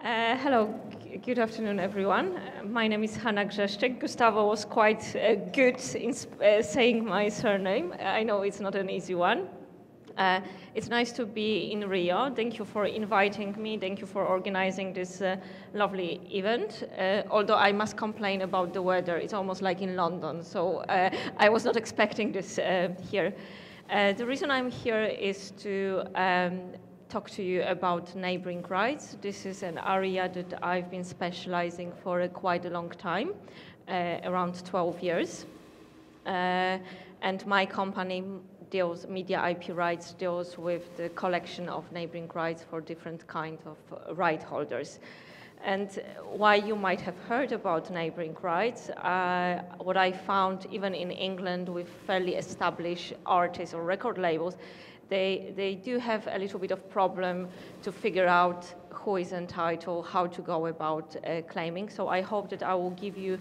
Hello, good afternoon, everyone. My name is Hanna Grzeszczyk. Gustavo was quite good in saying my surname. I know it's not an easy one. It's nice to be in Rio. Thank you for inviting me. Thank you for organizing this lovely event. Although I must complain about the weather. It's almost like in London, so I was not expecting this here. The reason I'm here is to talk to you about neighboring rights. This is an area that I've been specializing for quite a long time, around 12 years. And my company deals, Media IP Rights, deals with the collection of neighboring rights for different kinds of right holders. And why you might have heard about neighboring rights, what I found even in England with fairly established artists or record labels, they do have a little bit of problem to figure out who is entitled, how to go about claiming. So I hope that I will give you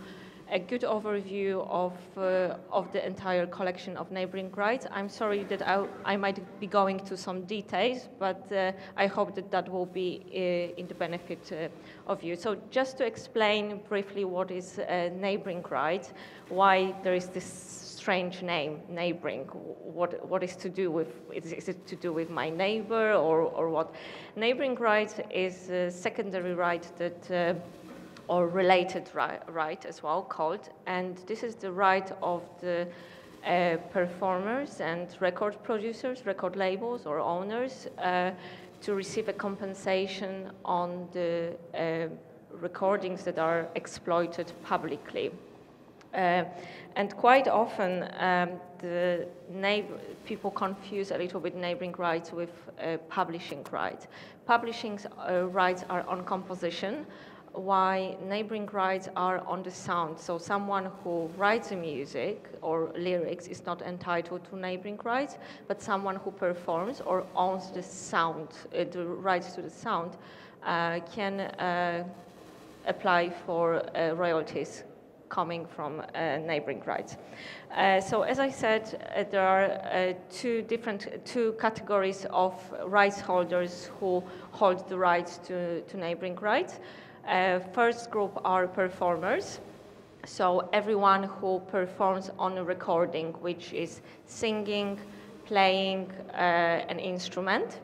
a good overview of the entire collection of neighboring rights. I'm sorry that I might be going to some details, but I hope that that will be in the benefit of you. So just to explain briefly what is neighboring rights, why there is this strange name, neighboring. What is to do with, is it to do with my neighbor or what? Neighboring rights is a secondary right that or related right as well called, and this is the right of the performers and record producers, record labels or owners to receive a compensation on the recordings that are exploited publicly. And quite often people confuse a little bit neighboring rights with publishing rights. Publishing rights are on composition, while neighboring rights are on the sound. So someone who writes the music or lyrics is not entitled to neighboring rights, but someone who performs or owns the sound, the rights to the sound, can apply for royalties coming from neighboring rights. So as I said, there are two categories of rights holders who hold the rights to neighboring rights. First group are performers. So everyone who performs on a recording, which is singing, playing an instrument,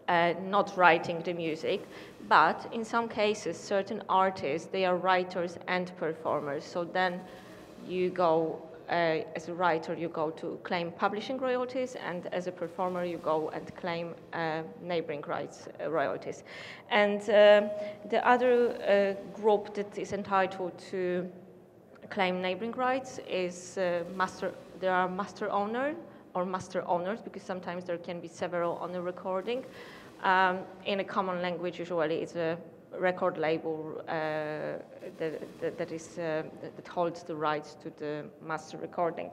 not writing the music, but in some cases, certain artists, they are writers and performers. So then you go, as a writer, you go to claim publishing royalties, and as a performer, you go and claim neighboring rights royalties. And the other group that is entitled to claim neighboring rights is there are master owner or master owners, because sometimes there can be several on a recording. In a common language, usually it's a record label that holds the rights to the master recording.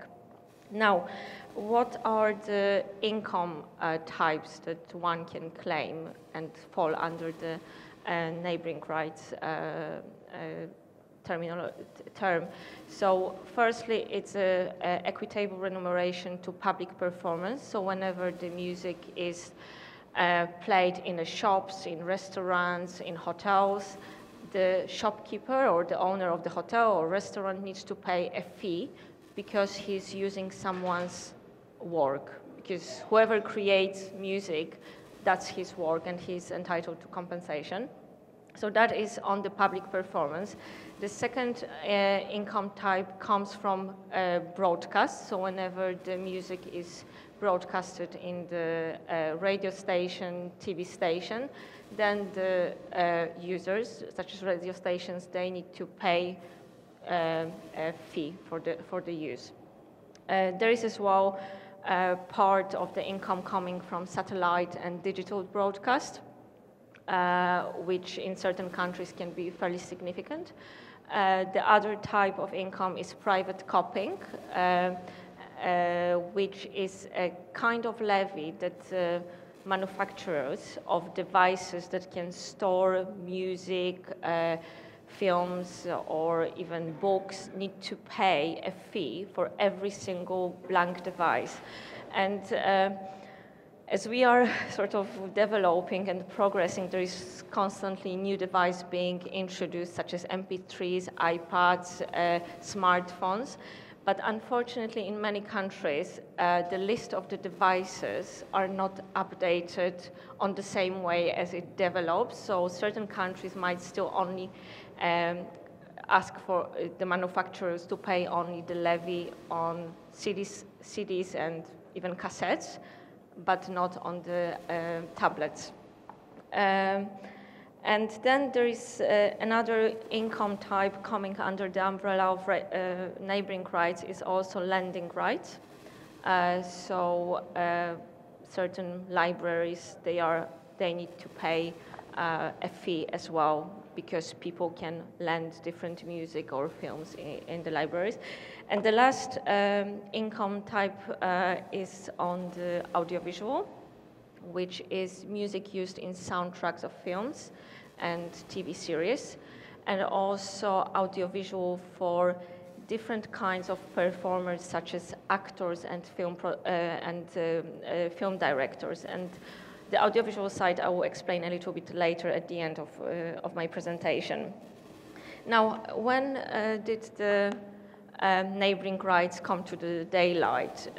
Now, what are the income types that one can claim and fall under the neighboring rights term? So firstly, it's a equitable remuneration to public performance. So whenever the music is played in the shops, in restaurants, in hotels, the shopkeeper or the owner of the hotel or restaurant needs to pay a fee because he's using someone's work. Because whoever creates music, that's his work and he's entitled to compensation. So that is on the public performance. The second income type comes from broadcast. So whenever the music is broadcasted in the radio station, TV station, then the users, such as radio stations, they need to pay a fee for the use. There is as well part of the income coming from satellite and digital broadcast, which in certain countries can be fairly significant. The other type of income is private copying, which is a kind of levy that manufacturers of devices that can store music, films, or even books need to pay a fee for every single blank device. And As we are sort of developing and progressing, there is constantly new devices being introduced, such as MP3s, iPads, smartphones. But unfortunately, in many countries, the list of the devices are not updated on the same way as it develops. So certain countries might still only ask for the manufacturers to pay only the levy on CDs and even cassettes, but not on the tablets. And then there is another income type coming under the umbrella of neighboring rights is also lending rights. Certain libraries, they need to pay a fee as well, because people can lend different music or films in the libraries. And the last income type is on the audiovisual, which is music used in soundtracks of films and TV series, and also audiovisual for different kinds of performers, such as actors and film directors. And the audiovisual side I will explain a little bit later at the end of my presentation. Now, when did the neighboring rights come to the daylight?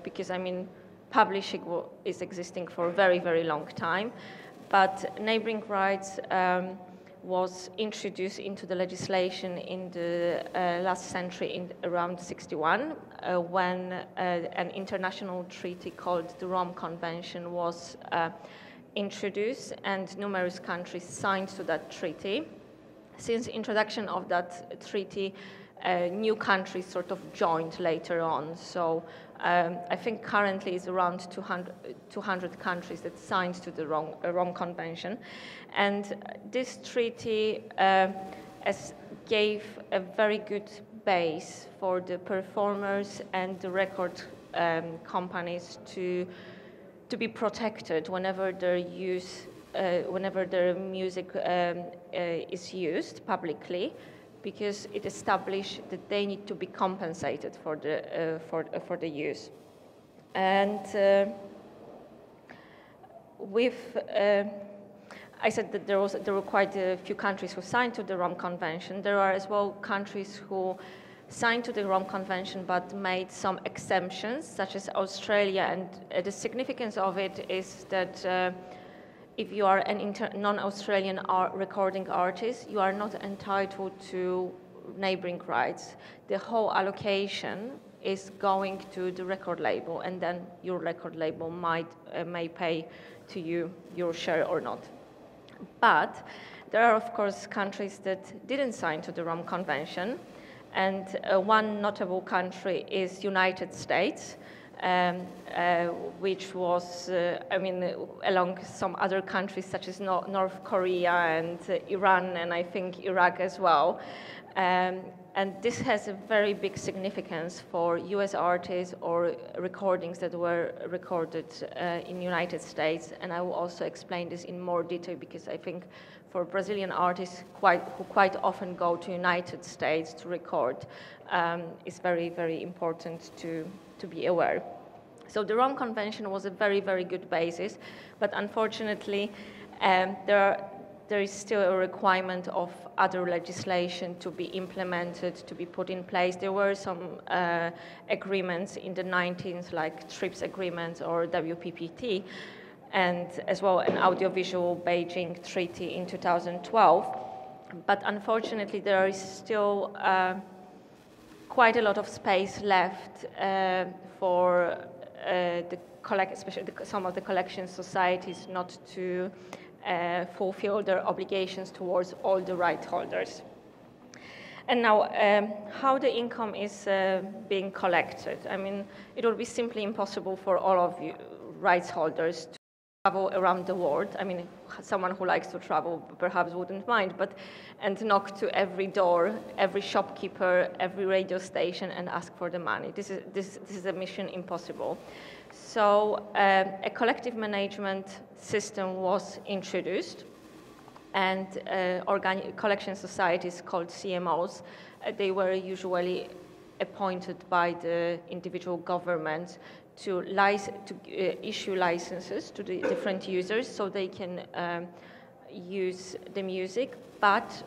Because, I mean, publishing is existing for a very, very long time, but neighboring rights was introduced into the legislation in the last century, in around 61, when an international treaty called the Rome Convention was introduced, and numerous countries signed to that treaty. Since introduction of that treaty, new countries sort of joined later on. So I think currently it's around 200 countries that signed to the Rome Convention. And this treaty gave a very good base for the performers and the record companies to be protected whenever their music is used publicly, because it established that they need to be compensated for the use. And I said that there were quite a few countries who signed to the Rome Convention. There are as well countries who signed to the Rome Convention but made some exemptions, such as Australia. And the significance of it is that if you are an non-Australian recording artist, you are not entitled to neighboring rights. The whole allocation is going to the record label, and then your record label may pay to you your share or not. But there are, of course, countries that didn't sign to the Rome Convention, and one notable country is United States, which was, along some other countries such as North Korea and Iran, and I think Iraq as well. And this has a very big significance for US artists or recordings that were recorded in the United States. And I will also explain this in more detail, because I think for Brazilian artists who quite often go to United States to record, it's very, very important to be aware. So the Rome Convention was a very, very good basis, but unfortunately, there is still a requirement of other legislation to be implemented, to be put in place. There were some agreements in the 19th, like TRIPS agreements or WPPT, and as well an audiovisual Beijing Treaty in 2012. But unfortunately, there is still quite a lot of space left for especially some of the collection societies not to fulfill their obligations towards all the right holders. And now, how the income is being collected. I mean, it would be simply impossible for all of you rights holders to travel around the world. I mean, someone who likes to travel perhaps wouldn't mind, and knock to every door, every shopkeeper, every radio station, and ask for the money. This is a mission impossible. So a collective management system was introduced, and collection societies called CMOs, they were usually appointed by the individual governments to issue licenses to the different users so they can use the music, but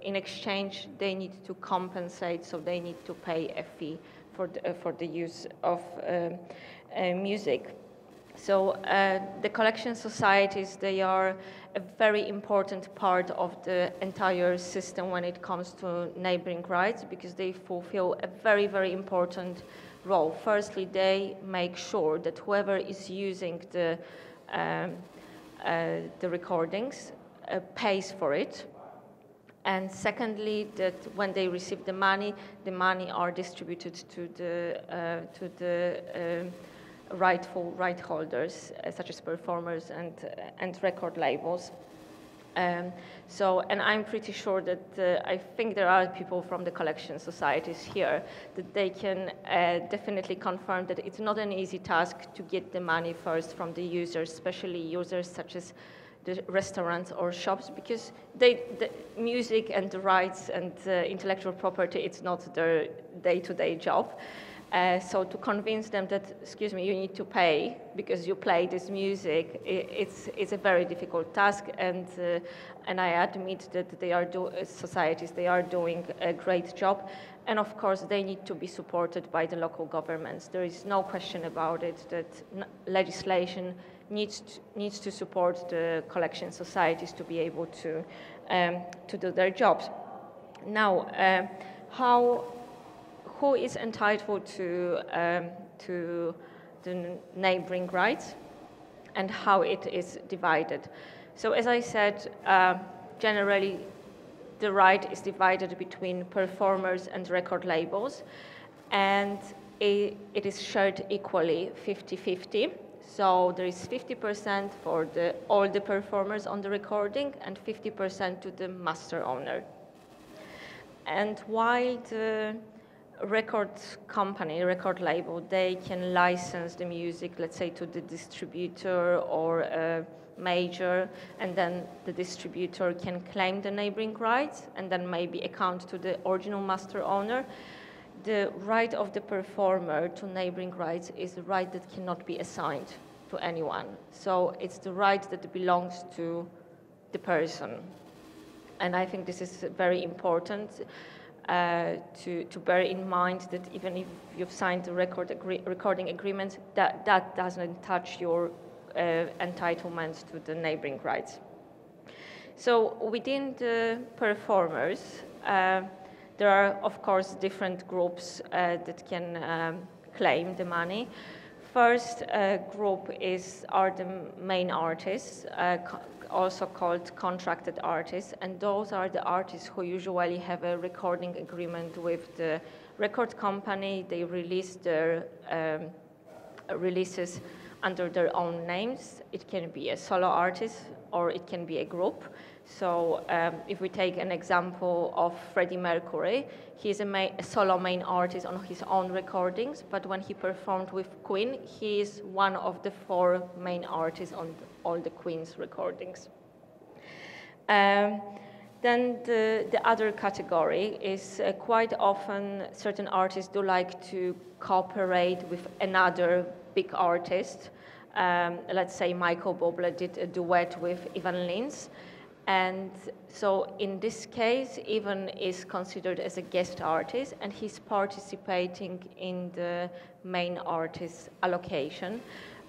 in exchange they need to compensate, so they need to pay a fee for the use of music. So the collection societies, they are a very important part of the entire system when it comes to neighboring rights, because they fulfill a very, very important role. Firstly, they make sure that whoever is using the recordings pays for it. And secondly, that when they receive the money are distributed to the rightful right holders, such as performers and record labels. And I'm pretty sure that I think there are people from the collection societies here that they can definitely confirm that it's not an easy task to get the money first from the users, especially users such as the restaurants or shops, because the music and the rights and intellectual property, it's not their day-to-day job. So to convince them that, excuse me, you need to pay because you play this music, it's a very difficult task, and I admit that they are societies, they are doing a great job, and of course they need to be supported by the local governments. There is no question about it that legislation needs to support the collection societies to be able to do their jobs. Now, who is entitled to the neighboring rights and how it is divided? So as I said, generally the right is divided between performers and record labels, and it is shared equally 50-50. So there is 50% for all the performers on the recording and 50% to the master owner. And while the record company, record label, they can license the music, let's say, to the distributor or a major, and then the distributor can claim the neighboring rights and then maybe account to the original master owner. The right of the performer to neighboring rights is a right that cannot be assigned to anyone. So it's the right that belongs to the person. And I think this is very important to bear in mind, that even if you've signed the recording agreement, that doesn't touch your entitlement to the neighboring rights. So within the performers, there are, of course, different groups that can claim the money. First group are the main artists, also called contracted artists, and those are the artists who usually have a recording agreement with the record company. They release their releases under their own names. It can be a solo artist or it can be a group. So if we take an example of Freddie Mercury, he's a solo main artist on his own recordings, but when he performed with Queen, he is one of the 4 main artists on all the Queen's recordings. Then the other category is quite often certain artists do like to cooperate with another big artist. Let's say Michael Bublé did a duet with Ivan Lins. And so in this case, Ivan is considered as a guest artist, and he's participating in the main artist allocation.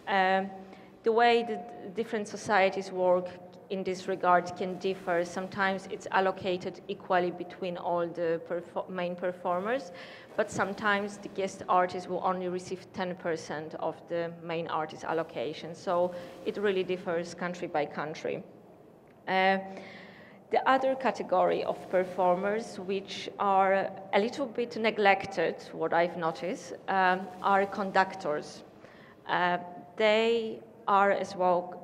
The way that different societies work in this regard can differ. Sometimes it's allocated equally between all the main performers, but sometimes the guest artist will only receive 10% of the main artist allocation. So it really differs country by country. The other category of performers, which are a little bit neglected, what I've noticed, are conductors. They are as well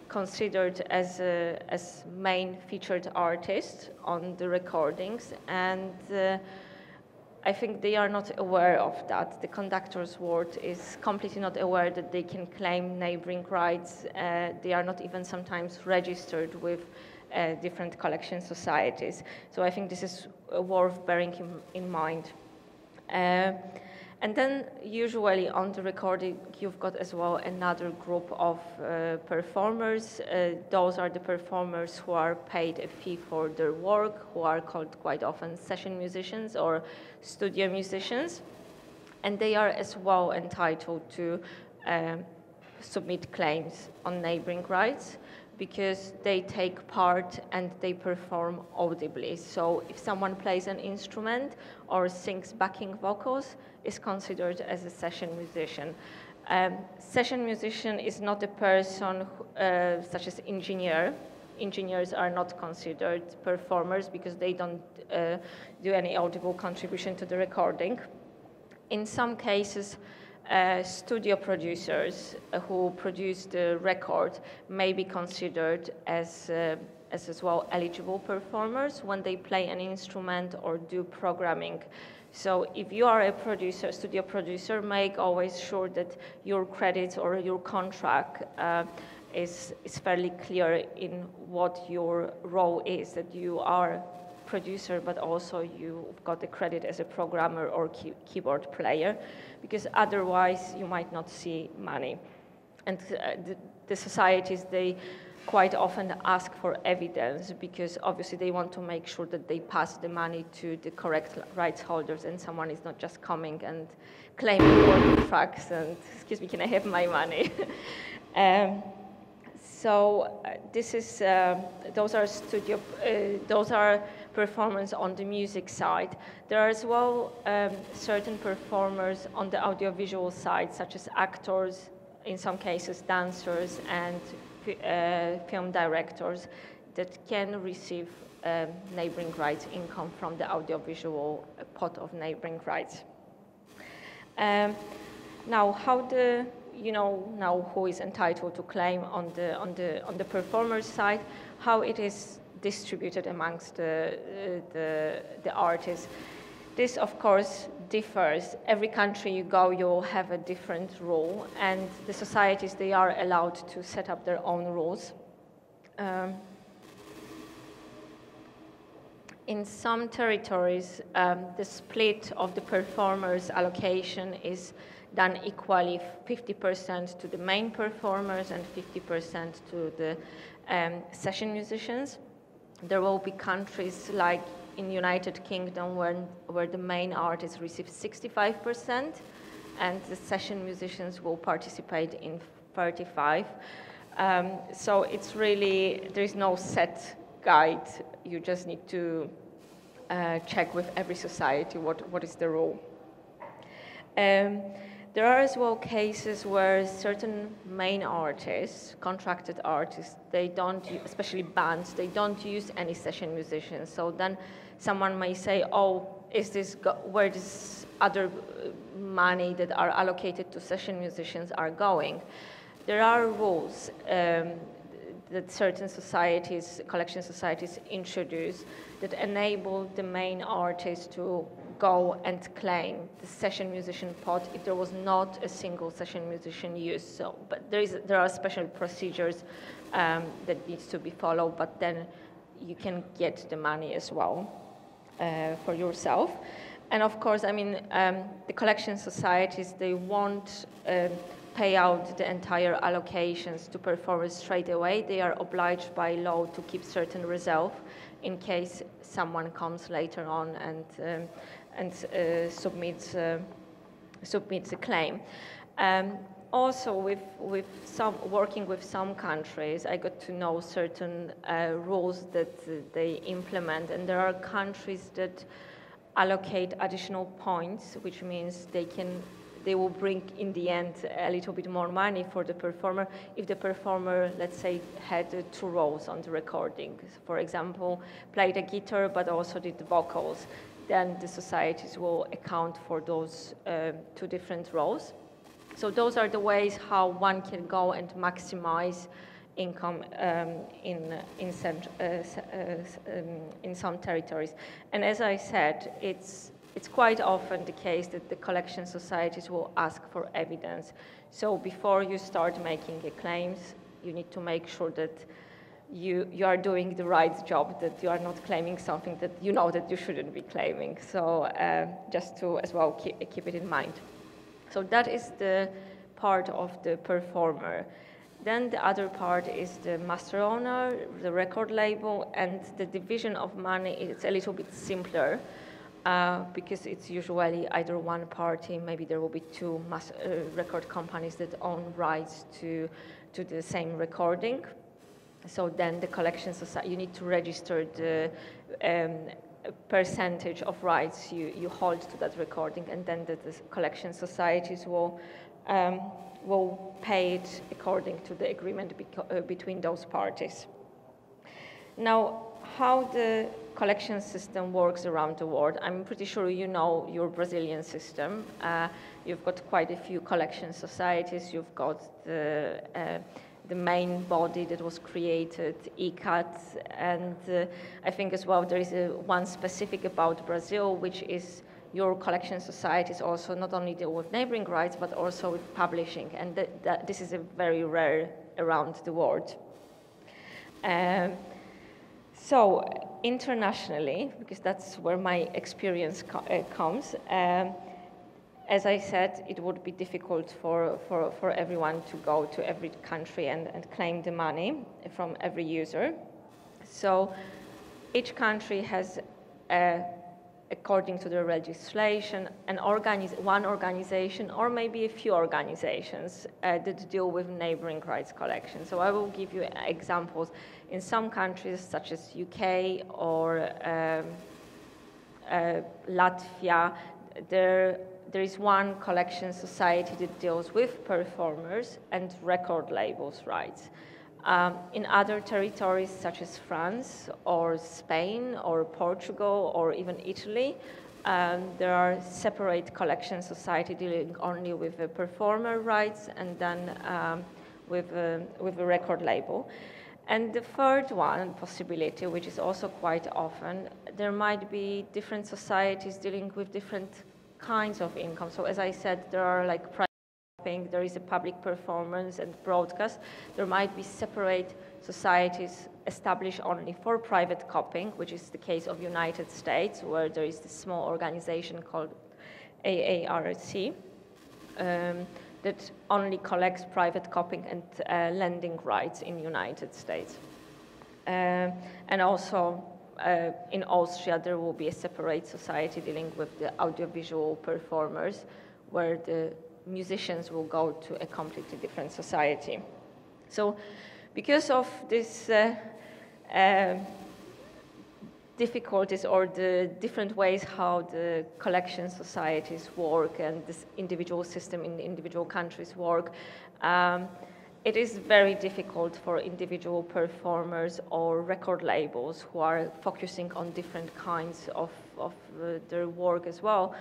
considered as main featured artists on the recordings, and I think they are not aware of that. The conductors' world is completely not aware that they can claim neighboring rights. They are not even sometimes registered with different collection societies. So I think this is worth bearing in mind. And then usually on the recording, you've got as well another group of performers. Those are the performers who are paid a fee for their work, who are called quite often session musicians or studio musicians. And they are as well entitled to submit claims on neighboring rights, because they take part and they perform audibly. So if someone plays an instrument or sings backing vocals, is considered as a session musician. Session musician is not a person such as engineer. Engineers are not considered performers because they don't do any audible contribution to the recording. In some cases, studio producers who produce the record may be considered as well eligible performers when they play an instrument or do programming. So if you are a producer, studio producer, make always sure that your credits or your contract is fairly clear in what your role is, that you are producer, but also you've got the credit as a programmer or keyboard player, because otherwise you might not see money. And the societies, they quite often ask for evidence, because obviously they want to make sure that they pass the money to the correct rights holders and someone is not just coming and claiming work tracks and, excuse me, can I have my money? So this is, those are performance on the music side. There are as well certain performers on the audiovisual side, such as actors, in some cases dancers, and film directors that can receive neighboring rights income from the audiovisual pot of neighboring rights. Now, now who is entitled to claim on the performer side, how it is distributed amongst the artists. This, of course, differs. Every country you go, you'll have a different rule, and the societies, they are allowed to set up their own rules. In some territories, the split of the performers' allocation is done equally, 50% to the main performers and 50% to the session musicians. There will be countries like in United Kingdom where the main artists receive 65% and the session musicians will participate in 35%. So it's really, there is no set guide. You just need to check with every society what is the rule. There are as well cases where certain main artists, contracted artists, they don't, especially bands, they don't use any session musicians. So then someone may say, oh, where this other money that are allocated to session musicians are going? There are rules that certain societies, collection societies introduce that enable the main artists to go and claim the session musician pot if there was not a single session musician used. So, but there are special procedures that needs to be followed, but then you can get the money as well for yourself. And of course, I mean, the collection societies, they won't pay out the entire allocations to performers straight away. They are obliged by law to keep certain reserve in case someone comes later on and submits a claim. Also, working with some countries, I got to know certain rules that they implement, and there are countries that allocate additional points, which means they will bring in the end a little bit more money for the performer if the performer, let's say, had 2 roles on the recording. For example, played the guitar but also did the vocals. Then the societies will account for those 2 different roles. So those are the ways how one can go and maximize income in some territories. And as I said, it's quite often the case that the collection societies will ask for evidence. So before you start making the claims, you need to make sure that you are doing the right job, that you are not claiming something that you know that you shouldn't be claiming. So just to as well keep it in mind. So that is the part of the performer. Then the other part is the master owner, the record label, and the division of money is a little bit simpler because it's usually either one party, maybe there will be two record companies that own rights to the same recording. So then the collection society, you need to register the percentage of rights you hold to that recording, and then the collection societies will pay it according to the agreement between those parties. Now, how the collection system works around the world, I'm pretty sure you know your Brazilian system. You've got quite a few collection societies. You've got the main body that was created, ICAT, and I think as well there is one specific about Brazil, which is your collection societies also not only deal with neighboring rights, but also with publishing, and this is a very rare around the world. So internationally, because that's where my experience comes, as I said, it would be difficult for everyone to go to every country and claim the money from every user. So each country has, according to the legislation, one organization or maybe a few organizations that deal with neighboring rights collection. So I will give you examples. In some countries, such as UK or Latvia, there is one collection society that deals with performers and record labels rights. In other territories such as France or Spain or Portugal or even Italy, there are separate collection society dealing only with the performer rights and then with a record label. And the third one possibility, which is also quite often, there might be different societies dealing with different kinds of income. So as I said, there are like private copying, there is a public performance and broadcast. There might be separate societies established only for private copying, which is the case of United States, where there is this small organization called AARC that only collects private copying and lending rights in United States. And also in Austria, there will be a separate society dealing with the audiovisual performers, where the musicians will go to a completely different society. So because of this difficulties or the different ways how the collection societies work and this individual system in the individual countries work, it is very difficult for individual performers or record labels who are focusing on different kinds of their work as well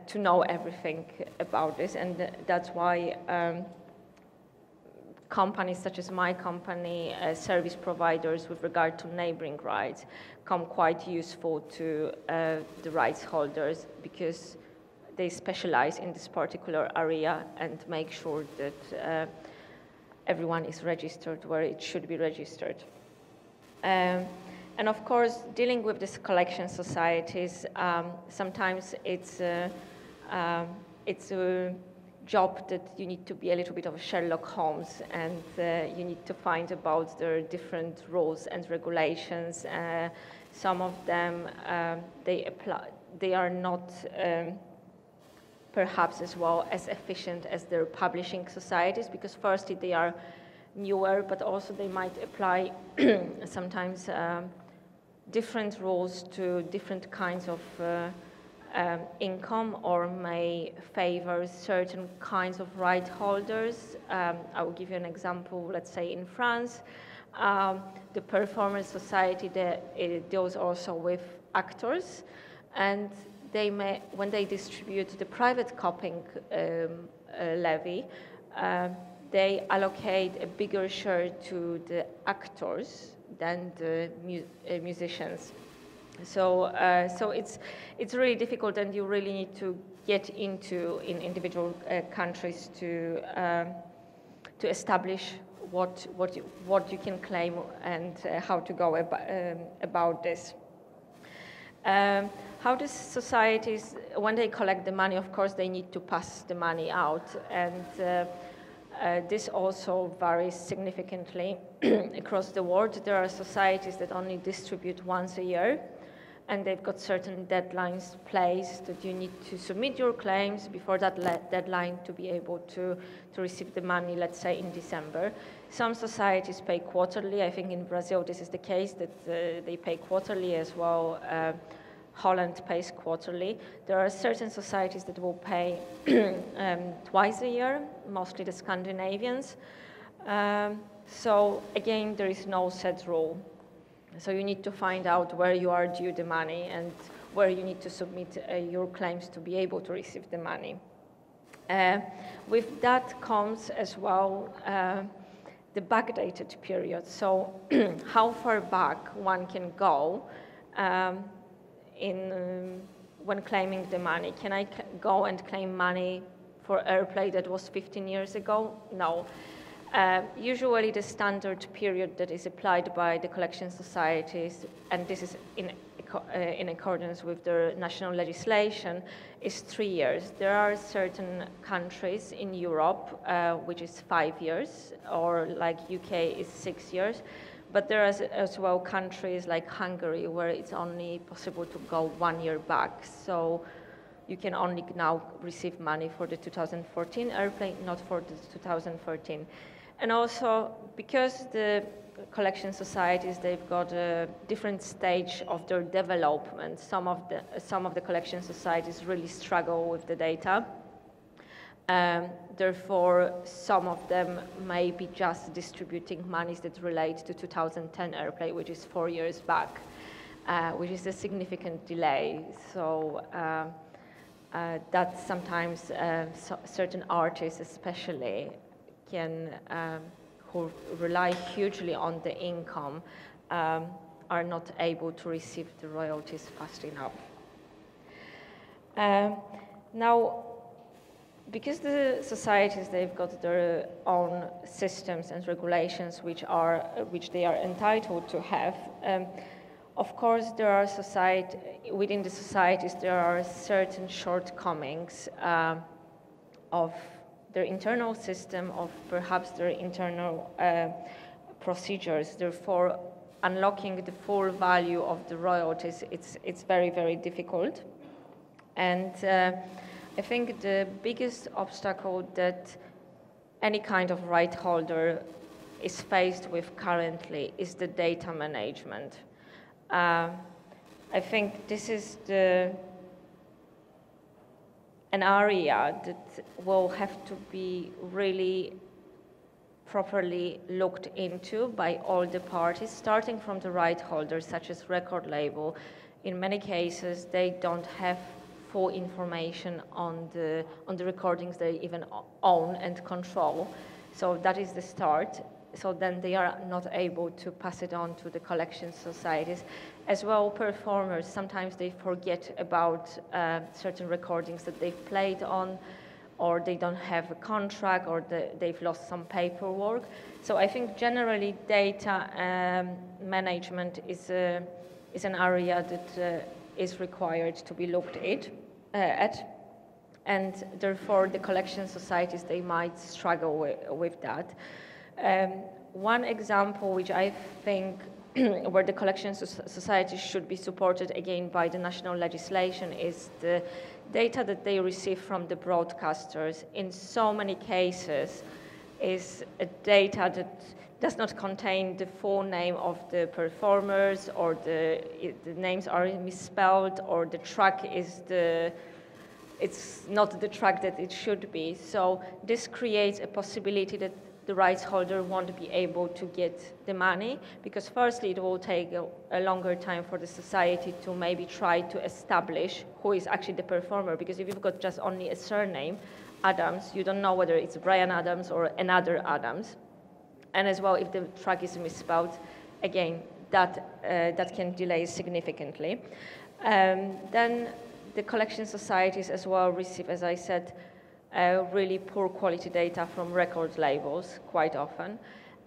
to know everything about this, and that's why companies such as my company, service providers with regard to neighboring rights, come quite useful to the rights holders because they specialize in this particular area and make sure that everyone is registered where it should be registered. And of course, dealing with these collection societies, sometimes it's a job that you need to be a little bit of a Sherlock Holmes, and you need to find about their different rules and regulations. Some of them, they are not perhaps as well as efficient as their publishing societies, because firstly they are newer, but also they might apply sometimes different rules to different kinds of income, or may favor certain kinds of right holders. I will give you an example. Let's say in France, the performance society that deals also with actors, and they may, when they distribute the private copying levy, they allocate a bigger share to the actors than the musicians. So it's really difficult, and you really need to get into in individual countries to establish what you can claim and how to go about this. How the societies, when they collect the money, of course, they need to pass the money out, and this also varies significantly across the world. There are societies that only distribute once a year, and they've got certain deadlines placed that you need to submit your claims before that deadline to be able to receive the money, let's say in December. Some societies pay quarterly. I think in Brazil this is the case, that they pay quarterly as well. Holland pays quarterly. There are certain societies that will pay twice a year, mostly the Scandinavians. So again, there is no set rule. So you need to find out where you are due the money and where you need to submit your claims to be able to receive the money. With that comes as well the backdated period. So how far back one can go when claiming the money. Can I go and claim money for airplay that was 15 years ago? No. Usually the standard period that is applied by the collection societies, and this is in accordance with their national legislation, is 3 years. There are certain countries in Europe which is 5 years, or like UK is 6 years, but there are as well countries like Hungary where it's only possible to go 1 year back. So you can only now receive money for the 2014 airplane, not for the 2013. And also, because the collection societies, they've got a different stage of their development. Some of the collection societies really struggle with the data. Therefore, some of them may be just distributing monies that relate to 2010 airplay, which is 4 years back, which is a significant delay. So that sometimes certain artists especially who rely hugely on the income are not able to receive the royalties fast enough. Now, because the societies, they've got their own systems and regulations which they are entitled to have, of course there are within the societies there are certain shortcomings of their internal system, of perhaps their internal procedures. Therefore, unlocking the full value of the royalties, it's very, very difficult. And I think the biggest obstacle that any kind of right holder is faced with currently is the data management. I think this is an area that will have to be really properly looked into by all the parties, starting from the right holders, such as record label. In many cases, they don't have full information on the recordings they even own and control. So that is the start. So then they are not able to pass it on to the collection societies. As well, performers, sometimes they forget about certain recordings that they've played on, or they don't have a contract, or they've lost some paperwork. So I think generally data management is an area that is required to be looked at. And therefore the collection societies, they might struggle with that. One example which I think where the collection societies should be supported again by the national legislation is the data that they receive from the broadcasters. In so many cases is a data that does not contain the full name of the performers, or the names are misspelled, or the track it's not the track that it should be. So this creates a possibility that the rights holder won't be able to get the money, because firstly it will take a longer time for the society to maybe try to establish who is actually the performer, because if you've got just only a surname, Adams, you don't know whether it's Brian Adams or another Adams. And as well, if the track is misspelled, again, that can delay significantly. Then the collection societies as well receive, as I said, really poor quality data from record labels quite often.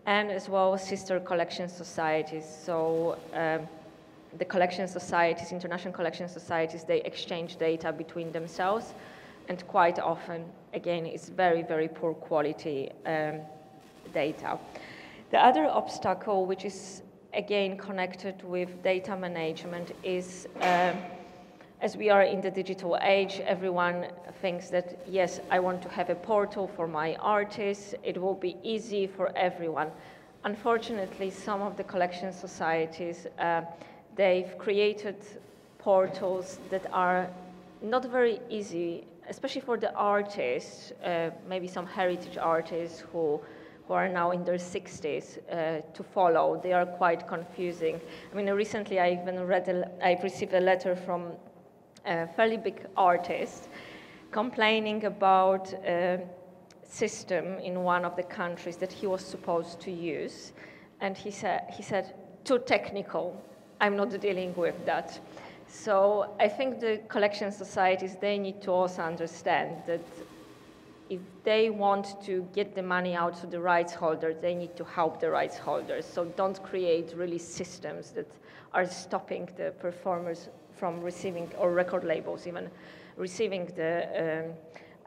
and as well sister collection societies. So the collection societies, international collection societies, they exchange data between themselves, and quite often, again, it's very, very poor quality data. The other obstacle, which is again connected with data management, is as we are in the digital age, everyone thinks that, yes, I want to have a portal for my artists, it will be easy for everyone. Unfortunately, some of the collection societies, they've created portals that are not very easy, especially for the artists, maybe some heritage artists who are now in their 60s to follow. They are quite confusing. I mean, recently I even I've received a letter from a fairly big artist complaining about a system in one of the countries that he was supposed to use. And he said, too technical, I'm not dealing with that. So I think the collection societies, they need to also understand that if they want to get the money out to the rights holders, they need to help the rights holders. So don't create really systems that are stopping the performers from receiving, or record labels even, receiving their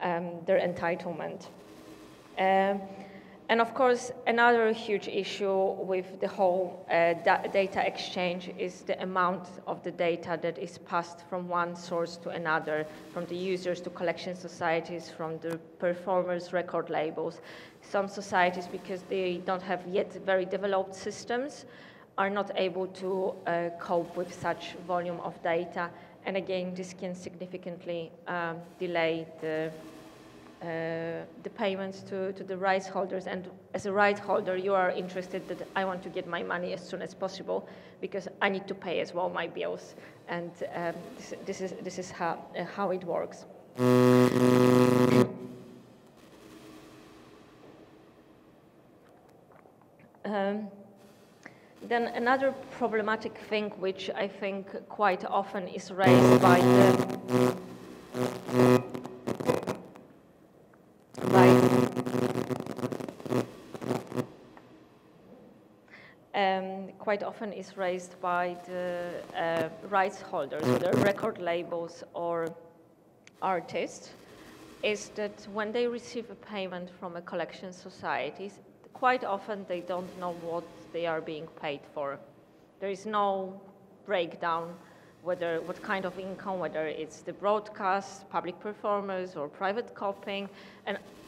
entitlement. And of course, another huge issue with the whole data exchange is the amount of the data that is passed from one source to another, from the users to collection societies, from the performers, record labels. Some societies, because they don't have yet very developed systems, are not able to cope with such volume of data. And again, this can significantly delay the payments to the rights holders. And as a right holder, you are interested that I want to get my money as soon as possible because I need to pay as well my bills. And this is how it works. Then another problematic thing, which I think quite often is raised by the rights holders, whether record labels or artists, is that when they receive a payment from a collection society, quite often they don't know what they are being paid for. There is no breakdown what kind of income, whether it's the broadcast, public performers, or private copying,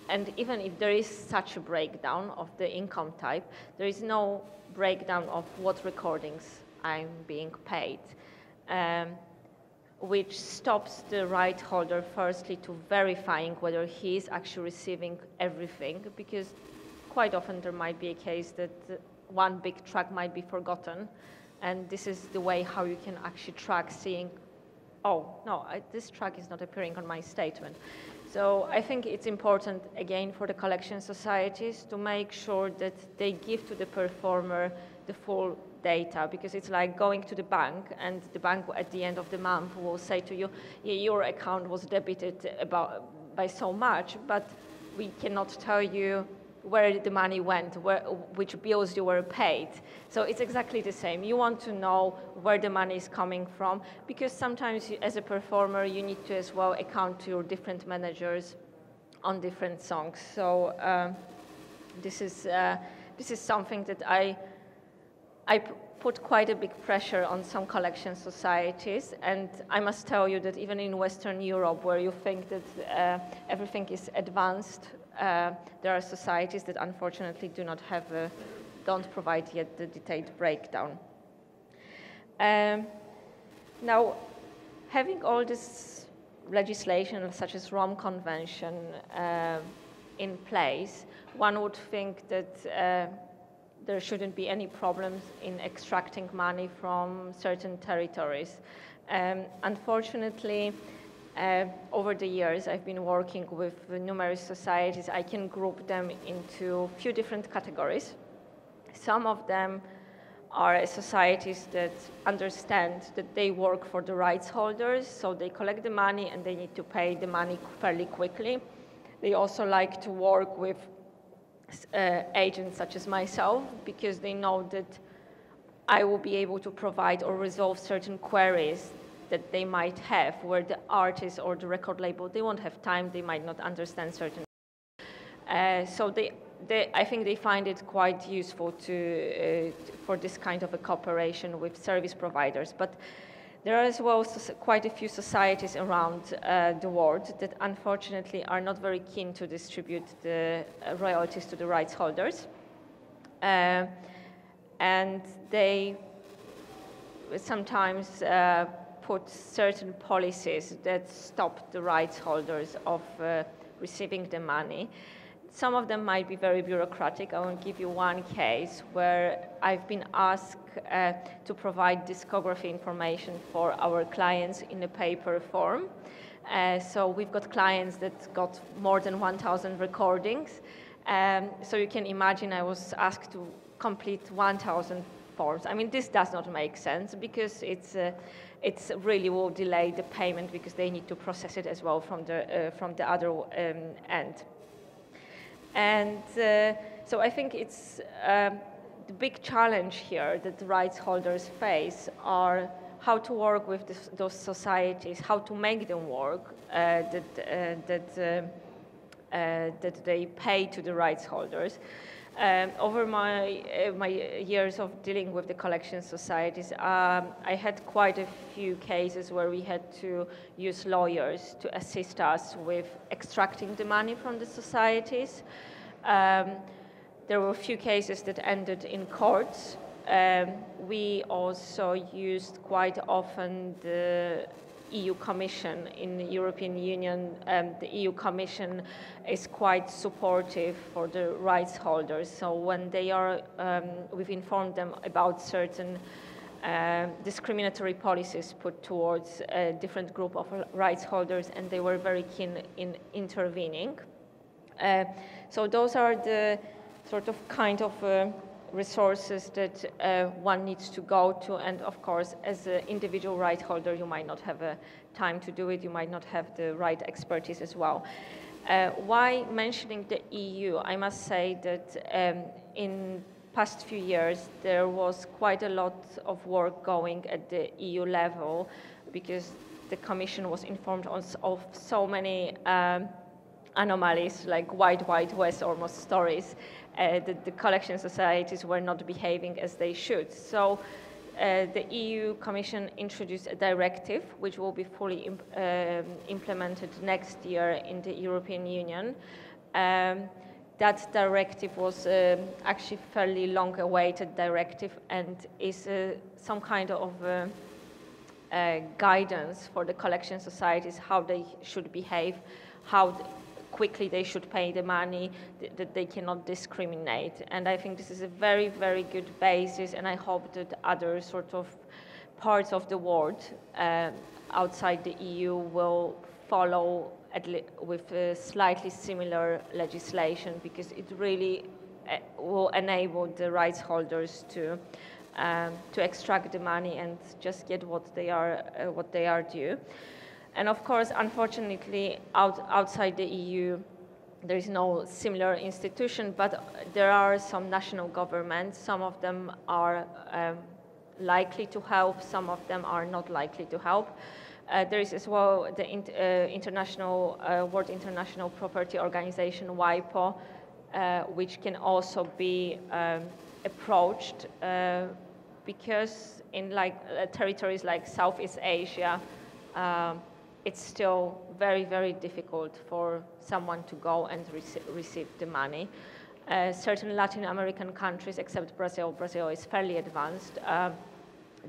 and even if there is such a breakdown of the income type, there is no breakdown of what recordings I'm being paid, which stops the right holder firstly to verifying whether he is actually receiving everything, because quite often there might be a case that one big track might be forgotten, and this is the way how you can actually track seeing, oh, no, this track is not appearing on my statement. So I think it's important, again, for the collection societies to make sure that they give to the performer the full data, because it's like going to the bank, and the bank at the end of the month will say to you, yeah, your account was debited by so much, but we cannot tell you where the money went, which bills you were paid. So it's exactly the same. You want to know where the money is coming from, because sometimes as a performer, you need to as well account to your different managers on different songs. So this is something that I put quite a big pressure on some collection societies, and I must tell you that even in Western Europe, where you think that everything is advanced, there are societies that unfortunately don't provide yet the detailed breakdown. Now, having all this legislation, such as Rome Convention, in place, one would think that there shouldn't be any problems in extracting money from certain territories. Unfortunately, over the years, I've been working with numerous societies. I can group them into a few different categories. Some of them are societies that understand that they work for the rights holders, so they collect the money and they need to pay the money fairly quickly. They also like to work with agents such as myself, because they know that I will be able to provide or resolve certain queries that they might have, where the artist or the record label, they won't have time, they might not understand certain. So I think they find it quite useful for this kind of a cooperation with service providers. But there are as well quite a few societies around the world that unfortunately are not very keen to distribute the royalties to the rights holders. And they sometimes put certain policies that stop the rights holders of receiving the money. Some of them might be very bureaucratic. I will give you one case where I've been asked to provide discography information for our clients in a paper form. So we've got clients that got more than 1,000 recordings. So you can imagine I was asked to complete 1,000 forms. I mean, this does not make sense because it's really will delay the payment because they need to process it as well from the other end. And so I think it's the big challenge here that the rights holders face are how to work with those societies, how to make them work, that they pay to the rights holders. Over my years of dealing with the collection societies, I had quite a few cases where we had to use lawyers to assist us with extracting the money from the societies. There were a few cases that ended in courts. We also used quite often the EU Commission in the European Union. The EU Commission is quite supportive for the rights holders. So when they are, we've informed them about certain discriminatory policies put towards a different group of rights holders, and they were very keen in intervening. So those are the sort of kind of resources that one needs to go to, and of course as an individual right holder you might not have time to do it, you might not have the right expertise as well. Why mentioning the EU? I must say that in past few years there was quite a lot of work going at the EU level because the Commission was informed of so many anomalies, like Wild West almost stories, that the collection societies were not behaving as they should. So the EU Commission introduced a directive which will be fully implemented next year in the European Union. That directive was actually fairly long-awaited directive and is some kind of guidance for the collection societies, how they should behave, how quickly they should pay the money, that they cannot discriminate. And I think this is a very, very good basis, and I hope that other sort of parts of the world outside the EU will follow with slightly similar legislation, because it really will enable the rights holders to extract the money and just get what they are due. And of course, unfortunately, outside the EU, there is no similar institution, but there are some national governments. Some of them are likely to help, some of them are not likely to help. There is as well the World International Property Organization, WIPO, which can also be approached because in territories like Southeast Asia, it's still very, very difficult for someone to go and receive the money. Certain Latin American countries, except Brazil is fairly advanced,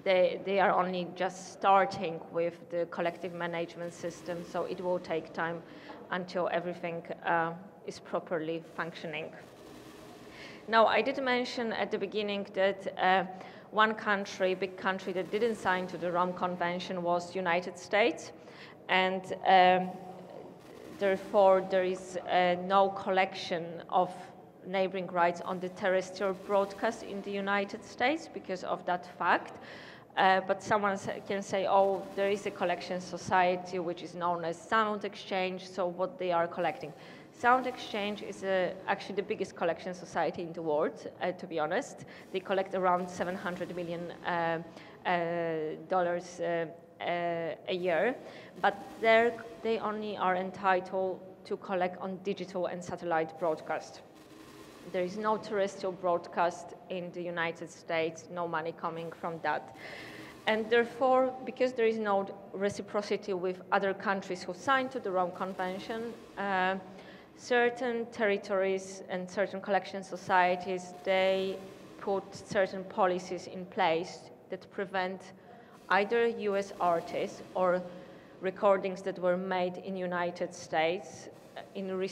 they are only just starting with the collective management system, so it will take time until everything is properly functioning. Now, I did mention at the beginning that one country, big country that didn't sign to the Rome Convention was United States, and therefore there is no collection of neighboring rights on the terrestrial broadcast in the United States because of that fact. But someone can say, oh, there is a collection society which is known as Sound Exchange, so what they are collecting. Sound Exchange is actually the biggest collection society in the world, to be honest. They collect around $700 million a year, but they only are entitled to collect on digital and satellite broadcast. There is no terrestrial broadcast in the United States, no money coming from that. And therefore, because there is no reciprocity with other countries who signed to the Rome Convention, certain territories and certain collection societies, they put certain policies in place that prevent either US artists or recordings that were made in United States in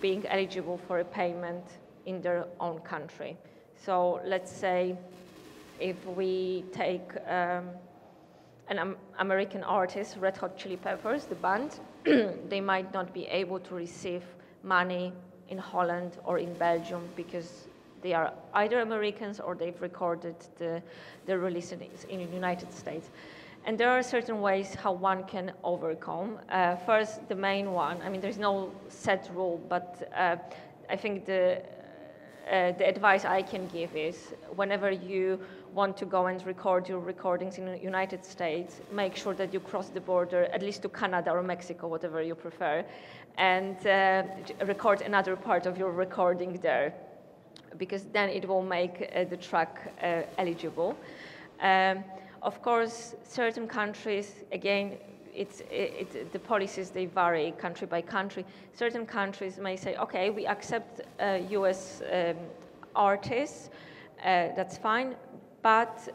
being eligible for a payment in their own country. So let's say if we take an American artist, Red Hot Chili Peppers, the band, they might not be able to receive money in Holland or in Belgium because they are either Americans or they've recorded the release in the United States. And there are certain ways how one can overcome. First, the main one, I mean, there's no set rule, but I think the advice I can give is whenever you want to go and record your recordings in the United States, make sure that you cross the border, at least to Canada or Mexico, whatever you prefer, and record another part of your recording there, because then it will make the track eligible. Of course, certain countries, again, the policies, they vary country by country. Certain countries may say, okay, we accept US artists, that's fine, but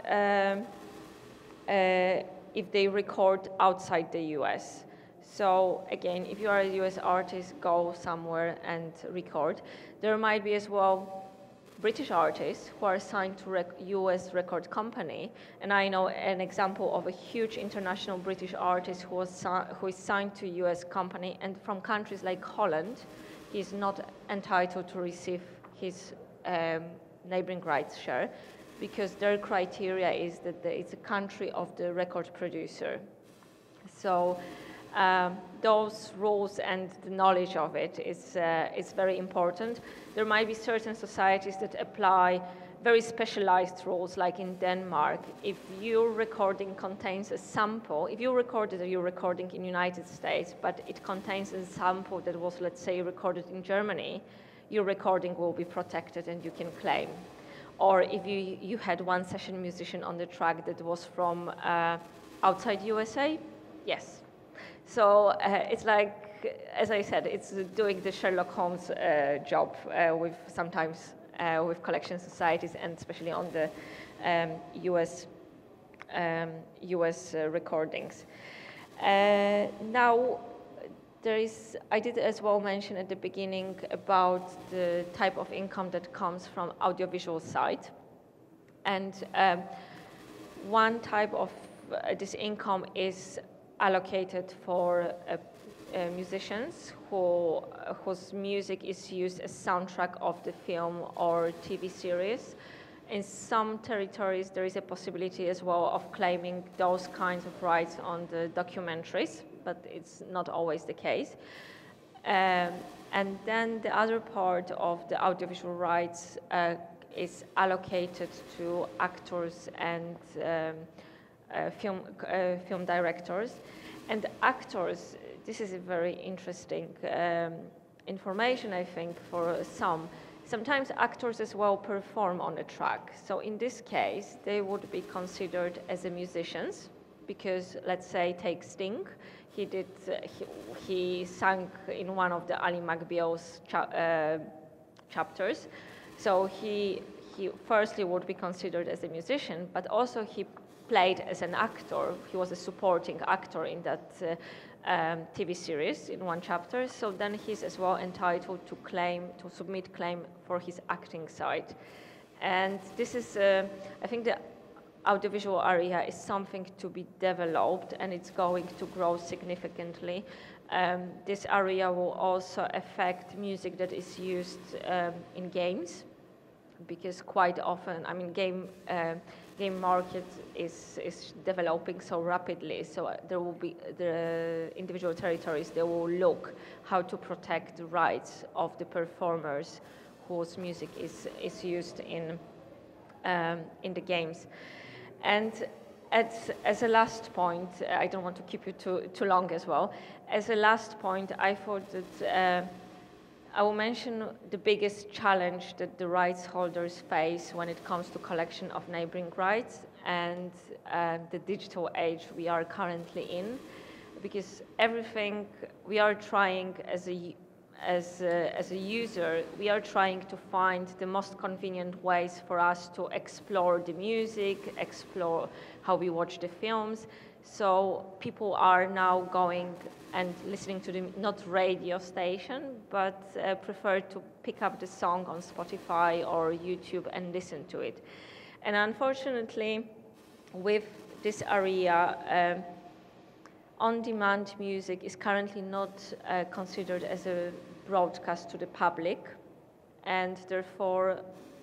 if they record outside the US. So again, if you are a US artist, go somewhere and record. There might be as well British artists who are signed to US record company, and I know an example of a huge international British artist who is signed to US company, and from countries like Holland, he's not entitled to receive his neighboring rights share, because their criteria is that it's a country of the record producer. So those rules and the knowledge of it is very important. There might be certain societies that apply very specialized rules, like in Denmark. If your recording contains a sample, if you recorded your recording in the United States, but it contains a sample that was, let's say, recorded in Germany, your recording will be protected and you can claim. Or if you had one session musician on the track that was from outside USA, yes. So it's like, as I said, it's doing the Sherlock Holmes job with sometimes with collection societies, and especially on the US recordings. Now, I did as well mention at the beginning about the type of income that comes from audiovisual side. And one type of this income is allocated for musicians whose music is used as soundtrack of the film or TV series. In some territories, there is a possibility as well of claiming those kinds of rights on the documentaries, but it's not always the case. And then the other part of the audiovisual rights is allocated to actors and film directors. And actors, this is a very interesting information, I think, for some. Sometimes actors as well perform on a track. So in this case, they would be considered as a musicians, because let's say take Sting. He sang in one of the Ali McBeal's chapters. So he firstly would be considered as a musician, but also he played as an actor. He was a supporting actor in that TV series in one chapter. So then he's as well entitled to submit claim for his acting side. And this is, I think the audiovisual area is something to be developed, and it's going to grow significantly. This area will also affect music that is used in games. because quite often, I mean, game market is developing so rapidly, so there will be the individual territories, they will look how to protect the rights of the performers whose music is used in the games. And as a last point, I don't want to keep you too long as well. As a last point, I thought that I will mention the biggest challenge that the rights holders face when it comes to collection of neighboring rights and the digital age we are currently in, because everything we are trying as a user, we are trying to find the most convenient ways for us to explore the music, explore how we watch the films. So people are now going and listening to the, not radio station, but prefer to pick up the song on Spotify or YouTube and listen to it. And unfortunately, with this area, on-demand music is currently not considered as a broadcast to the public, and therefore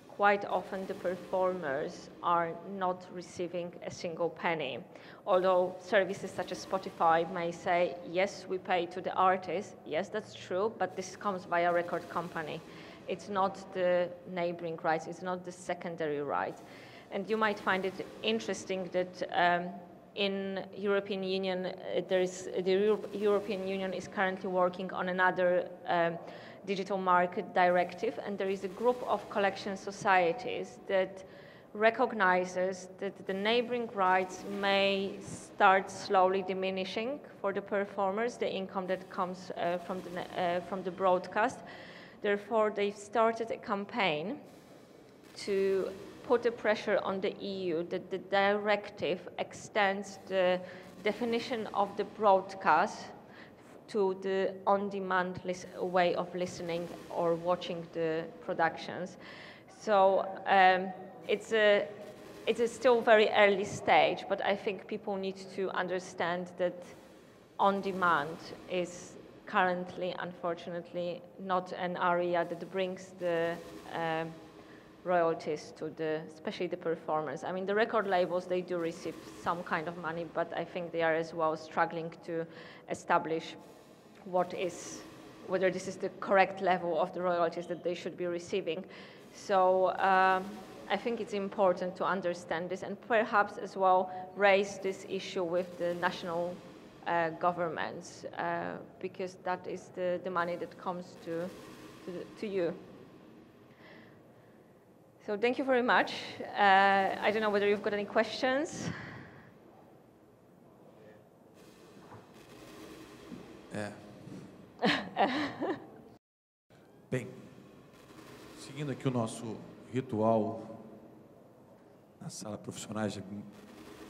quite often the performers are not receiving a single penny. Although services such as Spotify may say, yes, we pay to the artist, yes, that's true, but this comes via record company. It's not the neighboring rights, it's not the secondary rights. And you might find it interesting that in European Union, the European Union is currently working on another digital market directive, and there is a group of collection societies that recognizes that the neighboring rights may start slowly diminishing for the performers, the income that comes from the broadcast. Therefore, they've started a campaign to put the pressure on the EU that the directive extends the definition of the broadcast to the on-demand way of listening or watching the productions. So it's a still very early stage, but I think people need to understand that on-demand is currently, unfortunately, not an area that brings the royalties to especially the performers. I mean, the record labels, they do receive some kind of money, but I think they are as well struggling to establish whether this is the correct level of the royalties that they should be receiving. So I think it's important to understand this and perhaps as well raise this issue with the national governments because that is the money that comes to you. So thank you very much. I don't know whether you've got any questions. Bem, seguindo aqui o nosso ritual na sala profissionais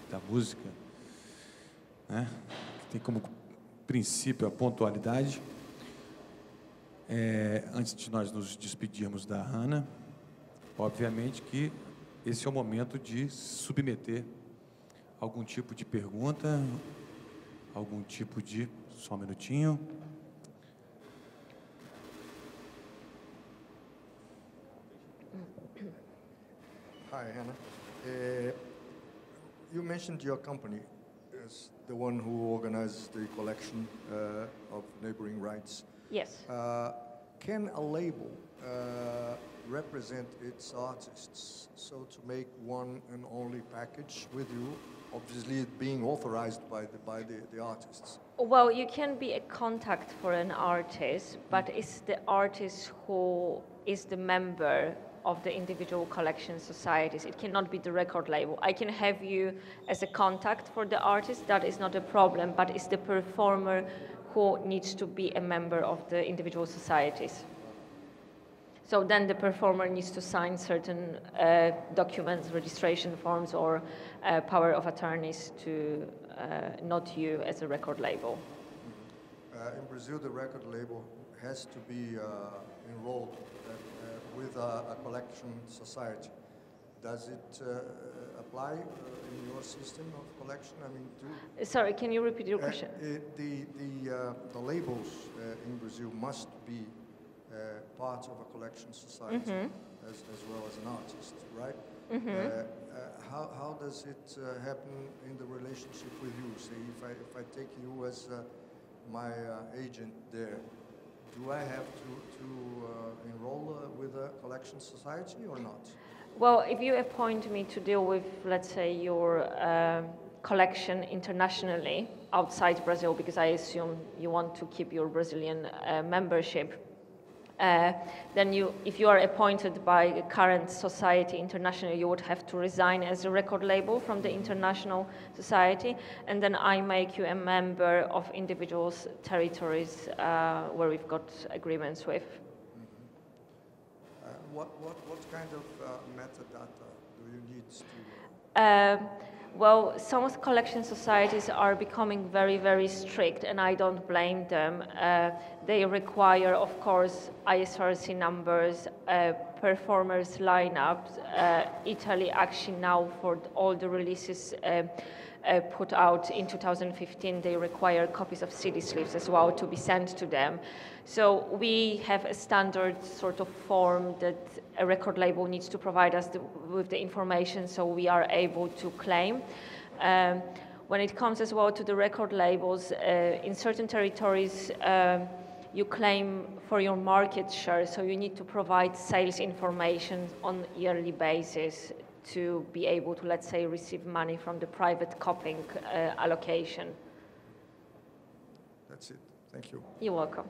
da música, né, que tem como princípio a pontualidade. Antes de nós nos despedirmos da Hanna, obviamente que esse é o momento de submeter algum tipo de pergunta, algum tipo de... Só um minutinho. Hi, Hanna. You mentioned your company as the one who organizes the collection of neighboring rights. Yes. Can a label represent its artists, so to make one and only package with you, obviously it being authorized by the artists? Well, you can be a contact for an artist, but it's the artist who is the member of the individual collection societies. It cannot be the record label. I can have you as a contact for the artist, that is not a problem, but it's the performer who needs to be a member of the individual societies. So then the performer needs to sign certain documents, registration forms, or power of attorneys to not you as a record label. In Brazil, the record label has to be enrolled with a collection society. Does it apply in your system of collection? I mean, sorry, can you repeat your question? The labels in Brazil must be part of a collection society as well as an artist, right? How does it happen in the relationship with you? Say, if I take you as my agent there, do I have to enroll with a collection society or not? Well, if you appoint me to deal with, let's say, your collection internationally outside Brazil, because I assume you want to keep your Brazilian membership, then if you are appointed by a current society internationally, you would have to resign as a record label from the international society, and then I make you a member of individuals' territories where we've got agreements with. What kind of metadata do you need to? Well, some collection societies are becoming very, very strict, and I don't blame them. They require, of course, ISRC numbers, performers lineups. Italy actually now, for all the releases put out in 2015, they require copies of CD sleeves as well to be sent to them. So we have a standard sort of form that a record label needs to provide us with the information so we are able to claim. When it comes as well to the record labels, in certain territories you claim for your market share, so you need to provide sales information on a yearly basis to be able to, let's say, receive money from the private copying allocation. That's it. Thank you. You're welcome.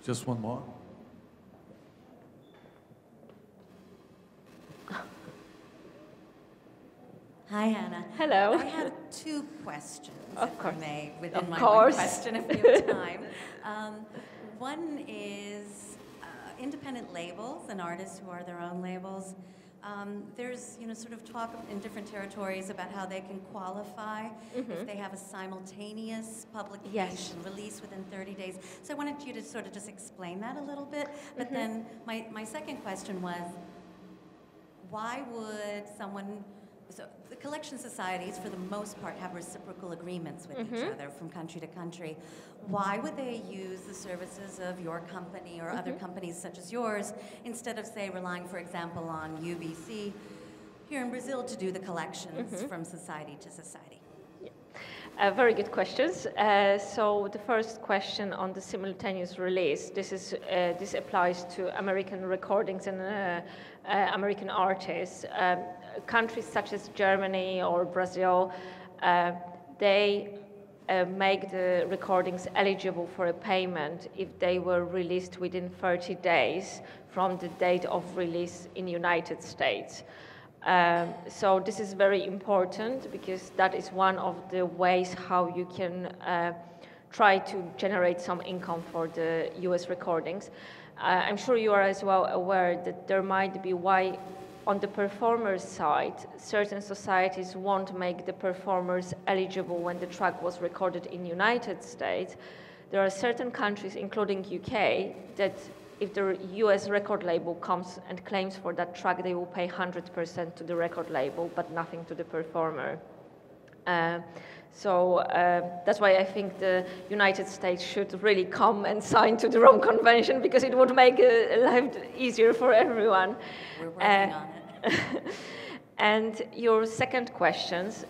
Just one more. Hi, Hanna. Hello. I have two questions, Of if course. I may, within Of my course. one question, if we have time. One is independent labels and artists who are their own labels. There's, sort of talk in different territories about how they can qualify if they have a simultaneous publication release within 30 days. So I wanted you to sort of just explain that a little bit. But then my second question was, why would someone, so the collection societies for the most part have reciprocal agreements with each other from country to country. Why would they use the services of your company or other companies such as yours instead of, say, relying, for example, on UBC here in Brazil to do the collections from society to society? Very good questions. So the first question on the simultaneous release, this applies to American recordings and American artists. Countries such as Germany or Brazil, they make the recordings eligible for a payment if they were released within 30 days from the date of release in the United States. So this is very important because that is one of the ways how you can try to generate some income for the US recordings. I'm sure you are as well aware that there might be why on the performer's side, certain societies won't make the performers eligible when the track was recorded in the United States. There are certain countries, including UK, that if the US record label comes and claims for that track, they will pay 100% to the record label, but nothing to the performer. So that's why I think the United States should really come and sign to the Rome Convention, because it would make life easier for everyone. We're working on it. And your second questions,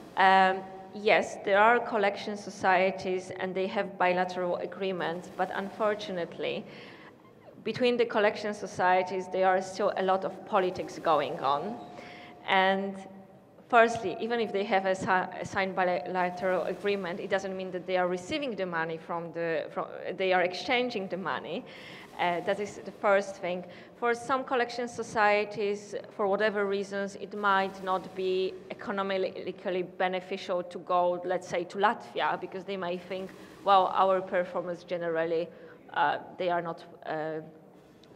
yes, there are collection societies and they have bilateral agreements, but unfortunately, between the collection societies, there are still a lot of politics going on. And firstly, even if they have a signed bilateral agreement, it doesn't mean that they are receiving the money they are exchanging the money. That is the first thing. For some collection societies, for whatever reasons, it might not be economically beneficial to go, let's say, to Latvia, because they may think, well, our performers generally, they are not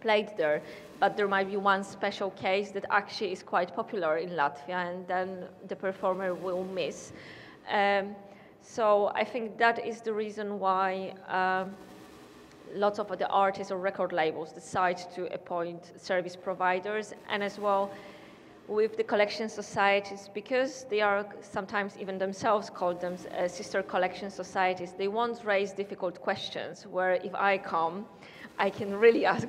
played there. But there might be one special case that actually is quite popular in Latvia, and then the performer will miss. So I think that is the reason why lots of the artists or record labels decide to appoint service providers, and as well with the collection societies, because they are sometimes even themselves called them sister collection societies, they won't raise difficult questions where if I come, I can really ask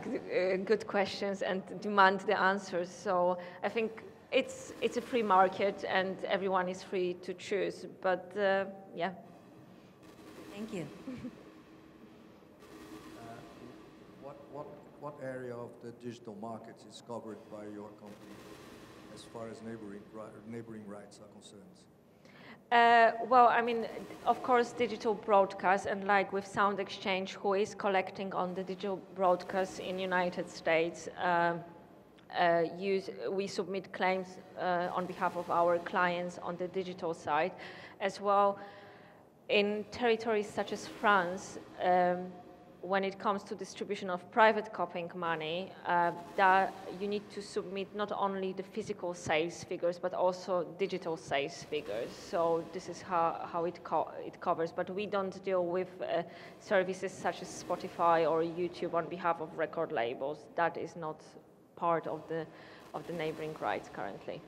good questions and demand the answers. So I think it's a free market and everyone is free to choose. But yeah. Thank you. What area of the digital market is covered by your company as far as neighboring rights are concerned? Well, I mean, of course, digital broadcast, and like with Sound Exchange, who is collecting on the digital broadcast in United States, we submit claims on behalf of our clients on the digital side. As well, in territories such as France, when it comes to distribution of private copying money, that you need to submit not only the physical sales figures, but also digital sales figures. So this is how it covers. But we don't deal with services such as Spotify or YouTube on behalf of record labels. That is not part of the neighboring rights currently.